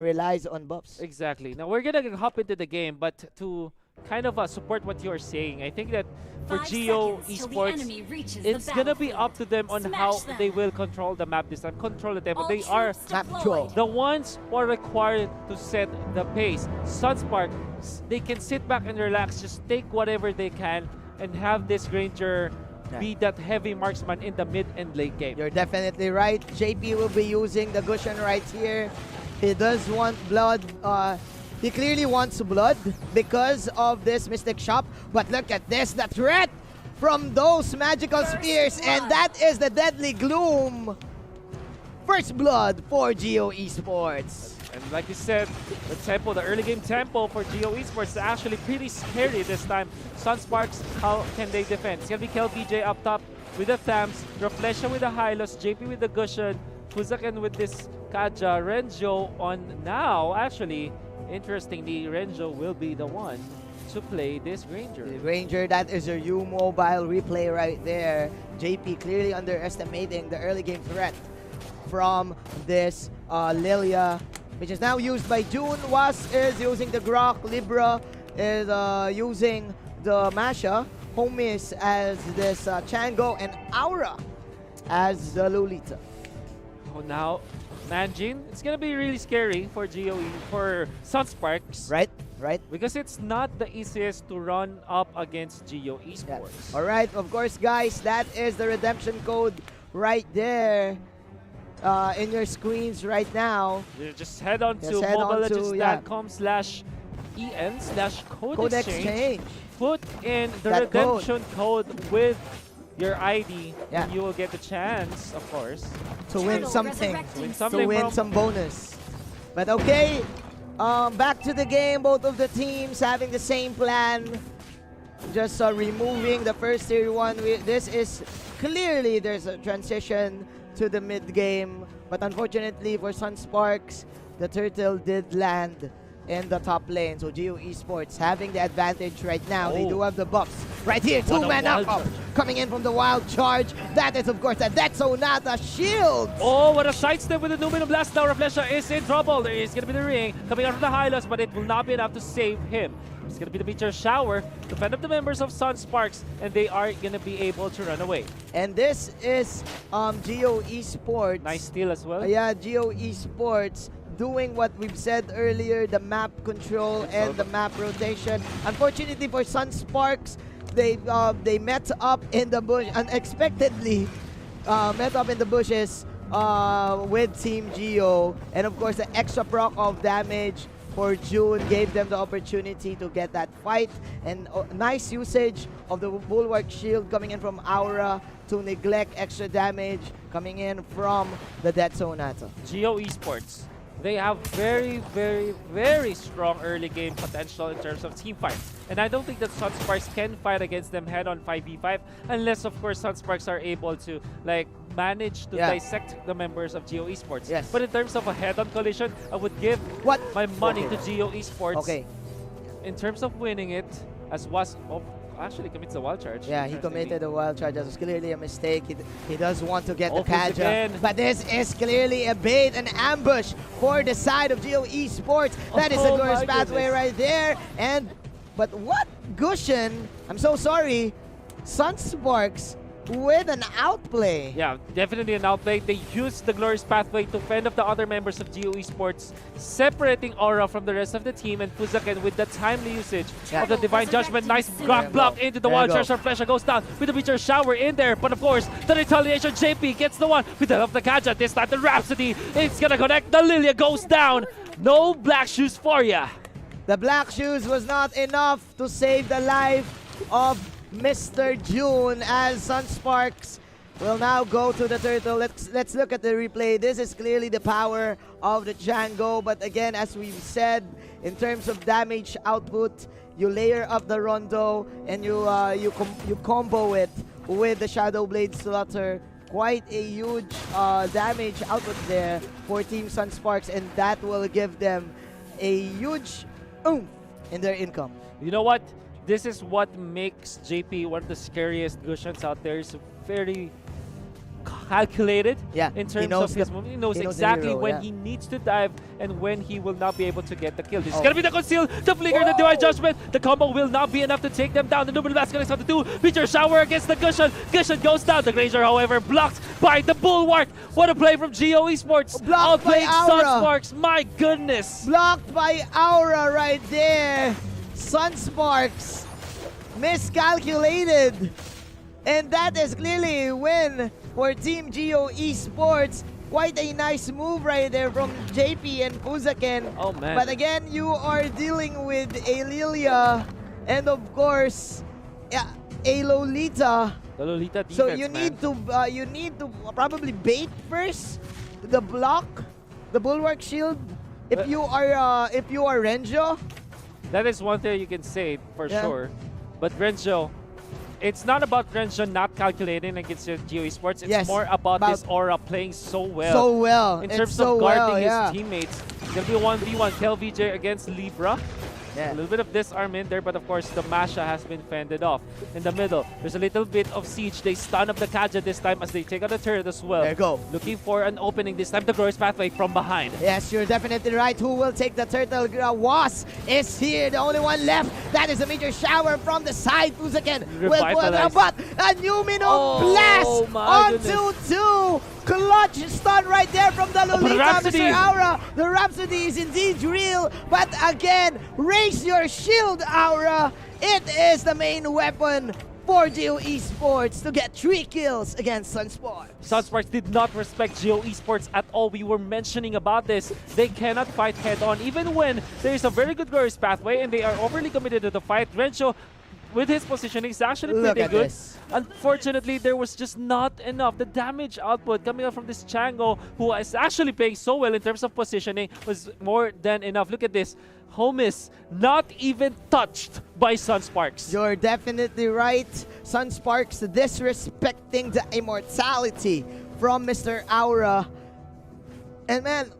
relies on buffs. Exactly. Now we're gonna hop into the game, but to kind of support what you're saying, I think that for Geo Esports, it's gonna be up to them on how they will control the map this time, control the tempo. They are Map control. the ones who are required to set the pace. Sunspark, they can sit back and relax, just take whatever they can, and have this Granger be that heavy marksman in the mid and late game. You're definitely right. JP will be using the Gushan right here. He does want blood. He clearly wants blood because of this Mystic Shop. But look at this, the threat from those magical spears. And that is the Deadly Gloom. First blood for Geo Esports. And like you said, the tempo, the early game tempo for Geo Esports is actually pretty scary this time. Sunsparks, how can they defend? It's gonna be KelVJ up top with the Thams, Reflection with the Hylos, JP with the Gushan, Fuzaken with this Kaja, Renjo on now. Actually, interestingly, Renjo will be the one to play this Granger. The Granger, that is your U-Mobile replay right there. JP clearly underestimating the early game threat from this Lilia, which is now used by June. Was is using the Grok. Libra is using the Masha. Homies as this Chango, and Aura as the Lolita. Oh, now, Manjin, it's gonna be really scary for for Sunsparks. Right, right. Because it's not the easiest to run up against Geo Esports. Yeah. All right, of course, guys, that is the redemption code right there. In your screens right now. You just head on to mobilelegends.com/en/code exchange. Put in the That redemption code with your ID, yeah, and you will get the chance, of course, to win something. To win some bonus. But okay, back to the game. Both of the teams having the same plan. Just removing the first tier 1. This is clearly there's a transition to the mid game, but unfortunately for Sunsparks, the turtle did land in the top lane. So Geo Esports having the advantage right now. They do have the buffs right here. 2-man up coming in from the wild charge. That is of course a Death Sonata shield. Oh, what a sidestep with the Numinum Blast. Now Reflection is in trouble. There is going to be the ring coming out of the Hylos, but it will not be enough to save him. It's going to be the Meteor Shower to fend up the members of Sunsparks, and they are going to be able to run away. And this is Geo Esports. Nice steal as well. Yeah, Geo Esports doing what we've said earlier, the map control and the map rotation. Unfortunately for Sunsparks, they met up in the bush unexpectedly. Met up in the bushes with Team Geo, and of course the extra proc of damage for June gave them the opportunity to get that fight, and nice usage of the Bulwark Shield coming in from Aura to neglect extra damage coming in from the Death Sonata. Geo Esports, they have very, very, very strong early game potential in terms of team fights. And I don't think that Sunsparks can fight against them head-on 5v5 unless, of course, Sunsparks are able to manage to dissect the members of Geo Esports. Yes. But in terms of a head-on collision, I would give my money to Geo Esports. Okay. In terms of winning it, as was actually commits a wild charge. Yeah, he committed a wild charge. That was clearly a mistake. He does want to get the Kaja. Again. But this is clearly a bait, an ambush for the side of Geo Esports. That is a glorious pathway right there. But what? Gushan, I'm so sorry, Sunsparks with an outplay. Yeah, definitely an outplay. They used the glorious pathway to fend off the other members of Geo Esports, separating Aura from the rest of the team, and Fuzaken with the timely usage of the Divine Judgment. Nice block into the wild charge. Reflection goes down with the Meteor Shower in there, but of course, the retaliation. JP gets the one with the help of the Kaja. This time the Rhapsody, it's gonna connect. The Lilia goes down. No black shoes for ya. The black shoes was not enough to save the life of Mr. June, as Sunsparks will now go to the turtle. Let's look at the replay. This is clearly the power of the Django, but again, as we've said, in terms of damage output, you layer up the Rondo and you combo it with the Shadow Blade Slaughter. Quite a huge damage output there for Team Sunsparks, and that will give them a huge oomph in their income. You know what? This is what makes JP one of the scariest Gushans out there. He's very calculated Yeah, in he terms knows of his the- movement. He knows he knows the exactly hero, when yeah. he needs to dive and when he will not be able to get the kill. This is Oh. gonna be the conceal, the flicker, the divine judgment. The combo will not be enough to take them down. The Mlbb is gonna have to do meteor shower against the Gusion. Gusion goes down. The Granger, however, blocked by the Bulwark. What a play from Geo Esports. Blocked by Outplaying Aura. Sunsparks. My goodness. Blocked by Aura right there. Sunsparks miscalculated. And that is clearly a win for Team Geo Esports. Quite a nice move right there from JP and Fuzaken. Oh, man. But again, you are dealing with a Lilia and of course a Lolita. The Lolita defense, So you need to probably bait first the block, the Bulwark shield. If you are Renjo. That is one thing you can say for Yeah. sure. But Renzo, it's not about Renzo not calculating against Geo Esports. It's Yes, more about about this Aura playing so well. So well. In It's terms so of guarding well, yeah. his teammates. It's going to be a 1v1 KelVJ against Libra. Yeah. A little bit of disarm in there, but of course the Masha has been fended off. In the middle, there's a little bit of siege. They stun up the Kaja this time as they take out the turret as well. There you go. Looking for an opening this time. The Glorious Pathway from behind. Yes, you're definitely right. Who will take the turtle? Was is here, the only one left. That is a major shower from the side. Fuzaken will put Revitalize. but a Numino Oh, blast my onto two. Clutch stun right there from the Lolita, Rhapsody. Mr. Aura. The Rhapsody is indeed real, but again, raise your shield, Aura. It is the main weapon for Geo Esports to get 3 kills against Sunsparks. Sunsparks did not respect Geo Esports at all. We were mentioning about this. They cannot fight head-on, even when there is a very good Glorious Pathway and they are overly committed to the fight. Rencho, with his positioning, is actually Look pretty at good. this. Unfortunately, there was just not enough. The damage output coming out from this Chango, who is actually playing so well in terms of positioning, was more than enough. Look at this. Homis not even touched by Sunsparks. You're definitely right. Sunsparks disrespecting the immortality from Mr. Aura. And man,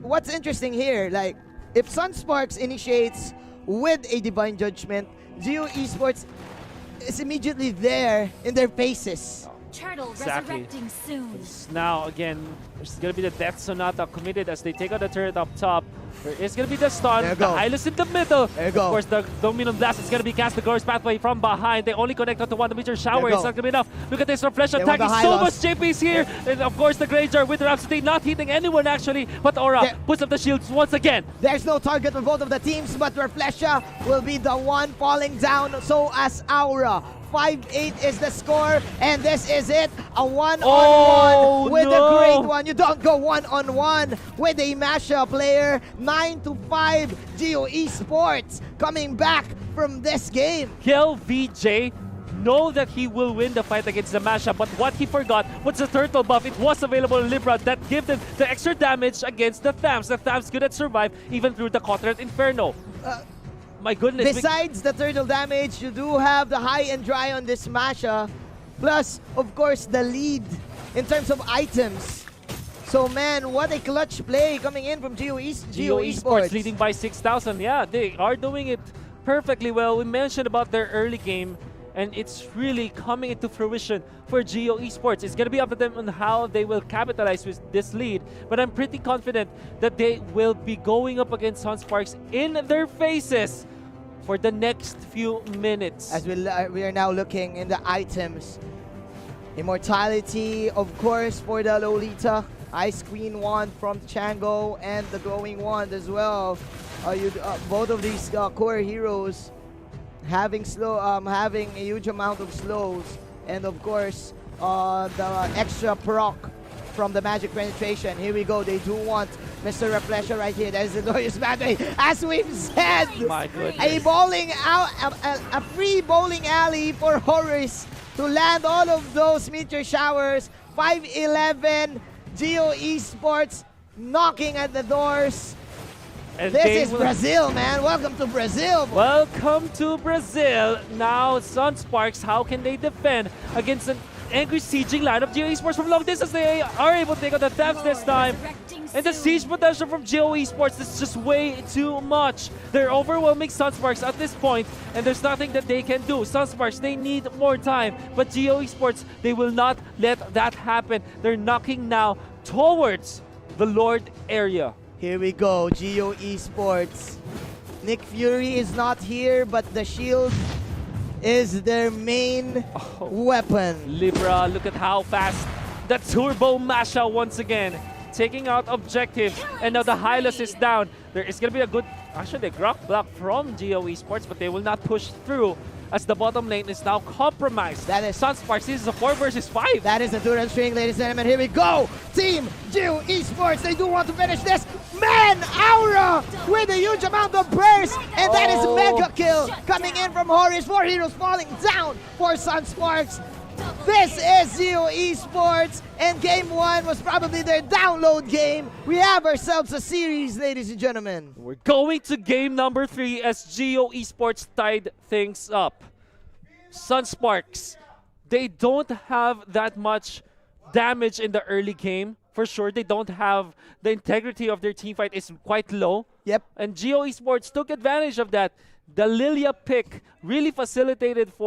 what's interesting here, like, if Sunsparks initiates with a Divine Judgment, Geo Esports is immediately there in their faces. Turtle Exactly. resurrecting soon. Now, again, there's going to be the Death Sonata committed as they take out the turret up top. There is going to be the stun, There you the go. Hylos in the middle. There you Of go. course, the Dominant Blast is going to be cast, the Glorious Pathway from behind. They only connect onto one meter shower. There you It's go. not going to be enough. Look at this Refresh They want attacking the so Hylos. much. JP's here. And of course, the Granger with the Rhapsody not hitting anyone actually. But Aura There- puts up the shields once again. There's no target for both of the teams, but Reflesha will be the one falling down, so as Aura. 5-8 is the score, and this is it. A one-on-one Oh, with no. a great one. You don't go one-on-one with a mashup player. 9-5 Geo Esports coming back from this game. KelVJ know that he will win the fight against the Masha, but what he forgot was the turtle buff. It was available in Libra that gave them the extra damage against the Thams. The Thams couldn't survive even through the Cotret Inferno. My goodness. Besides the turtle damage, you do have the high and dry on this Masha. Plus, of course, the lead in terms of items. So, man, what a clutch play coming in from Geo Esports. Leading by 6,000. Yeah, they are doing it perfectly well. We mentioned about their early game, and it's really coming into fruition for Geo Esports. It's going to be up to them on how they will capitalize with this lead, but I'm pretty confident that they will be going up against Sunsparks in their faces for the next few minutes. As we are now looking in the items. Immortality, of course, for the Lolita. Ice Queen wand from Chango and the Glowing Wand as well. Both of these core heroes having having a huge amount of slows, and of course the extra proc from the magic penetration. Here we go. They do want Mr. Refresher right here. That is the Glorious Pathway. As we've said, My goodness. a free bowling alley for Horus to land all of those meteor showers. 5-11 Geo Esports knocking at the doors. And This they is will- Brazil, man. Welcome to Brazil. Welcome to Brazil. Now, Sunsparks, how can they defend against an angry sieging line of Geo Esports from long distance? They are able to take out the Thams this time. Resurrecting And the siege potential from Geo Esports is just way too much. They're overwhelming Sunsparks at this point, and there's nothing that they can do. Sunsparks, they need more time. But Geo Esports, they will not let that happen. They're knocking now towards the Lord area. Here we go, Geo Esports. Nick Fury is not here, but the shield is their main weapon. Libra, look at how fast the turbo masha once again. Taking out objectives, and now the Hylas is down. There is going to be a good, actually a grok block from Geo Esports, but they will not push through as the bottom lane is now compromised. That is Sunsparks, this is a 4 versus 5. That is the Duran string, ladies and gentlemen. Here we go. Team Geo Esports, they do want to finish this. Man, Aura with a huge amount of burst, and that is mega kill coming in from Horus. 4 heroes falling down for Sunsparks. This is Geo Esports, and game 1 was probably their download game. We have ourselves a series, ladies and gentlemen. We're going to game number 3 as Geo Esports tied things up. Sunsparks, they don't have that much damage in the early game. For sure, they don't have the integrity of their team fight is quite low. Yep. And Geo Esports took advantage of that. The Lilia pick really facilitated for